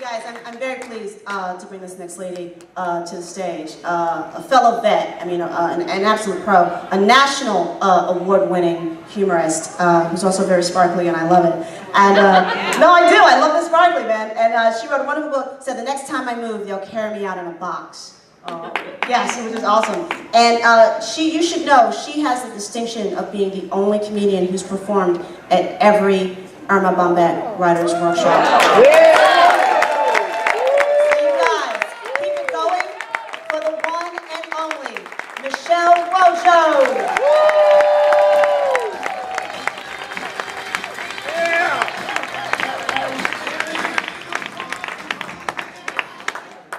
guys, I'm very pleased to bring this next lady to the stage. A fellow vet, I mean, an absolute pro, a national award-winning humorist who's also very sparkly, and I love it. And no, I do. I love the sparkly, man. And she wrote a wonderful book. Said, "The next time I move, they'll carry me out in a box." Yes, it was just awesome. And you should know, she has the distinction of being the only comedian who's performed at every Erma Bombeck Writers Workshop. Yeah. So you guys, keep it going for the one and only Michele Wojo.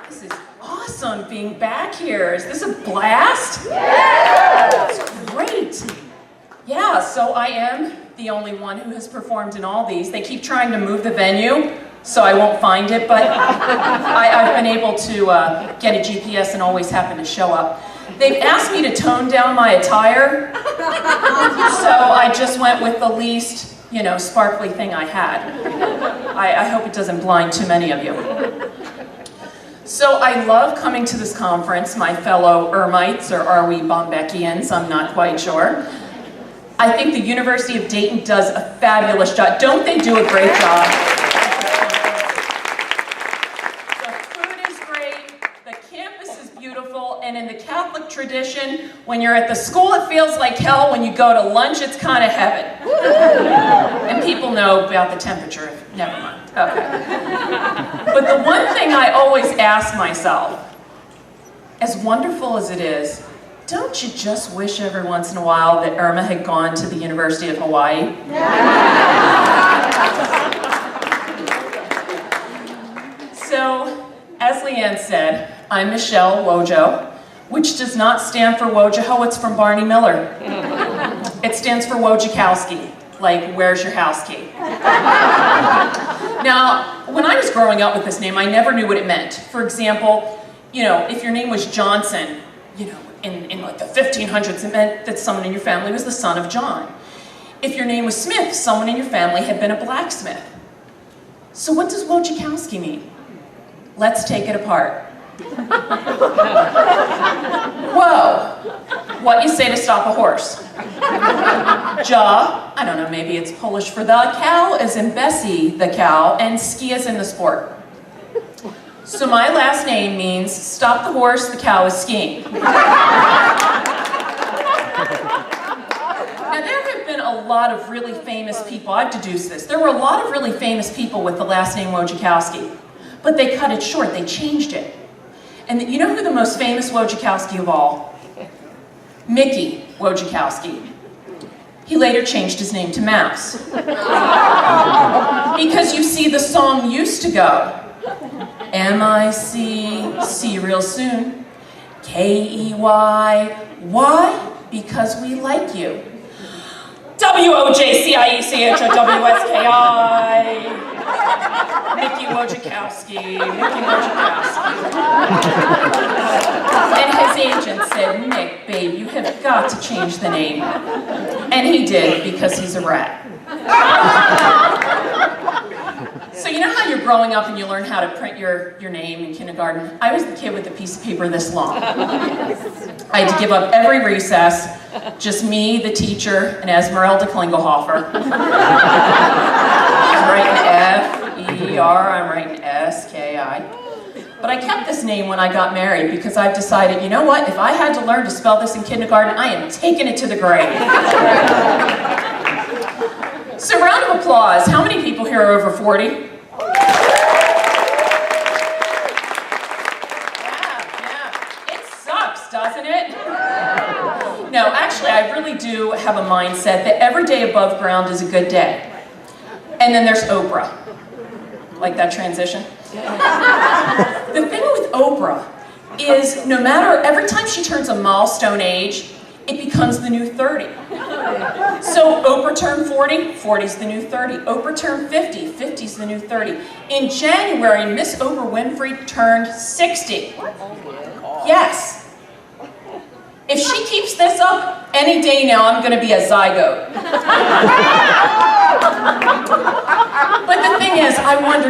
This is awesome being back here. Is this a blast? Yeah! That's great. Yeah, so I am the only one who has performed in all these. They keep trying to move the venue, so I won't find it, but I've been able to get a GPS and always happen to show up. They've asked me to tone down my attire, so I just went with the least, sparkly thing I had. I hope it doesn't blind too many of you. So I love coming to this conference, my fellow Ermites, or are we Bombeckians? I'm not quite sure. I think the University of Dayton does a fabulous job. Don't they do a great job? The food is great, the campus is beautiful, and in the Catholic tradition, when you're at the school it feels like hell, when you go to lunch it's kind of heaven. And people know about the temperature, never mind. Okay. But the one thing I always ask myself, as wonderful as it is, don't you just wish every once in a while that Erma had gone to the University of Hawaii? So, as Leanne said, I'm Michele Wojo, which does not stand for Wojciechowski, from Barney Miller. It stands for Wojciechowski, like, where's your house key? Now, when I was growing up with this name, I never knew what it meant. For example, if your name was Johnson, in like the 1500s, it meant that someone in your family was the son of John. If your name was Smith, someone in your family had been a blacksmith. So what does Wojciechowski mean? Let's take it apart. Whoa! What you say to stop a horse? Ja, I don't know, maybe it's Polish for the cow, as in Bessie the cow, and ski as in the sport. So my last name means stop the horse, the cow is skiing. Now there have been a lot of really famous people, I've deduced this, there were a lot of really famous people with the last name Wojciechowski, but they cut it short, they changed it. And you know who the most famous Wojciechowski of all? Mickey Wojciechowski. He later changed his name to Mouse. Because you see, the song used to go, M-I-C, see real soon, K-E-Y, why? Because we like you. W-O-J-C-I-E-C-H-O-W-S-K-I, Mickey Wojciechowski, Mickey Wojciechowski. And his agent said, Nick, babe, you have got to change the name. And he did, because he's a rat. So you know how you're growing up and you learn how to print your name in kindergarten? I was the kid with a piece of paper this long. I had to give up every recess, just me, the teacher, and Esmeralda Klingelhofer. I'm writing F-E-R, I'm writing S-K-I. But I kept this name when I got married because I've decided, you know what, if I had to learn to spell this in kindergarten, I am taking it to the grave. So round of applause. How many people here are over 40? Yeah. It sucks, doesn't it? No, actually, I really do have a mindset that every day above ground is a good day. And then there's Oprah. Like that transition? The thing with Oprah is no matter, every time she turns a milestone age, it becomes the new 30. So Oprah turned 40, 40's the new 30. Oprah turned 50, 50's the new 30. In January, Miss Oprah Winfrey turned 60. Yes. If she keeps this up, any day now I'm going to be a zygote. But the thing is, I wonder,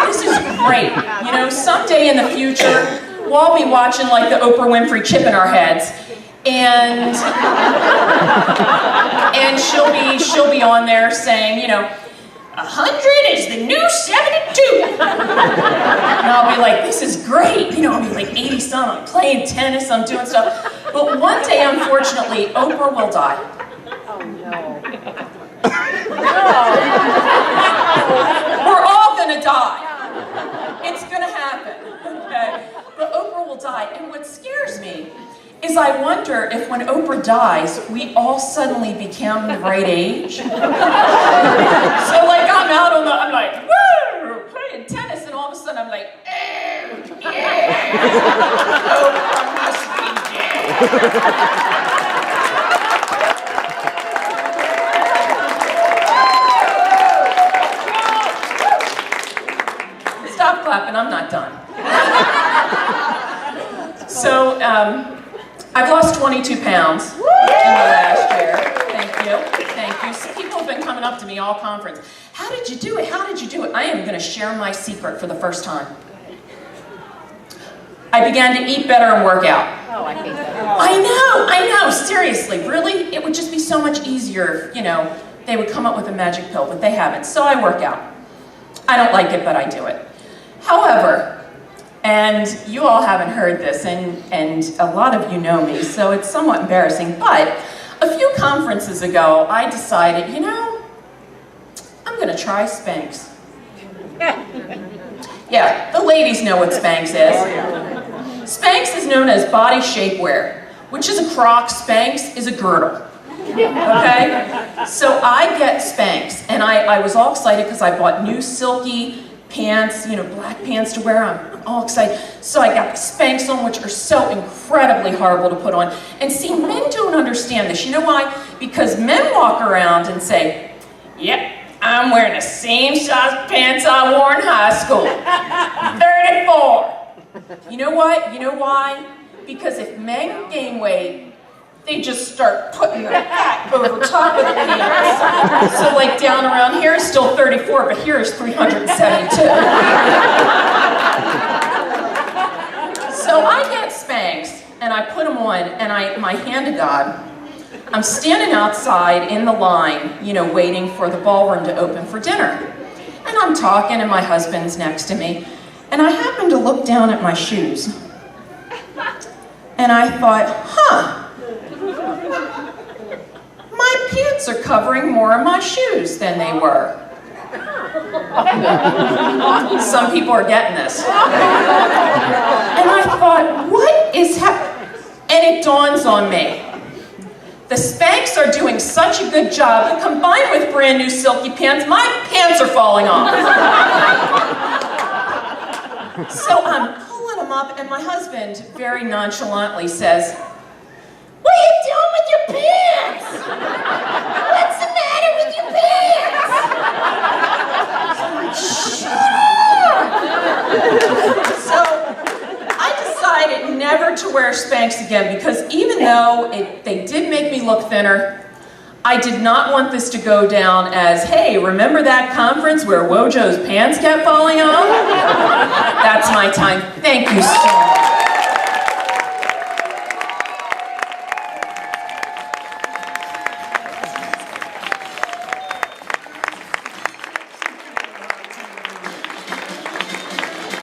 this is great. Someday in the future, we'll all be watching like the Oprah Winfrey chip in our heads, and she'll be on there saying, 100 is the new 72. And I'll be like, this is great. I'll be like 80-some, I'm playing tennis, I'm doing stuff. But one day, unfortunately, Oprah will die. Oh, no. We're all gonna die. It's gonna happen, okay? But Oprah will die, and what scares me is I wonder if when Oprah dies, we all suddenly become the right age. So like I'm like, woo, playing tennis, and all of a sudden I'm like, yeah, Oprah must be dead. Stop clapping, I'm not done. So, I've lost 22 pounds in the last year. Thank you. So people have been coming up to me all conference. How did you do it? How did you do it? I am going to share my secret for the first time. I began to eat better and work out. Oh, I hate that. I know, seriously, really? It would just be so much easier if, they would come up with a magic pill, but they haven't. So I work out. I don't like it, but I do it. However, and you all haven't heard this, and a lot of you know me, so it's somewhat embarrassing, but a few conferences ago, I decided, I'm gonna try Spanx. Yeah, the ladies know what Spanx is. Spanx is known as body shapewear, which is a crock. Spanx is a girdle. Okay? So I get Spanx, and I was all excited because I bought new silky pants, black pants to wear. I'm all excited. So I got the Spanx on, which are so incredibly horrible to put on. And see, men don't understand this. You know why? Because men walk around and say, yep, I'm wearing the same size pants I wore in high school. 34. You know what? You know why? Because if men gain weight, they just start putting their hat over top of the pants. So like down around here is still 34, but here is 372. So I get Spanx, and I put them on, and my hand to God, I'm standing outside in the line, waiting for the ballroom to open for dinner. And I'm talking, and my husband's next to me, and I happened to look down at my shoes. And I thought, my pants are covering more of my shoes than they were. Some people are getting this. And I thought, what is happening? And it dawns on me. The Spanx are doing such a good job that combined with brand new silky pants, my pants are falling off. So I'm pulling them up, and my husband very nonchalantly says, what are you doing with your pants? What's the matter with your pants? Shut up! So I decided never to wear Spanx again because even though they did make me look thinner, I did not want this to go down as, hey, remember that conference where Wojo's pants kept falling off? That's my time. Thank you so much.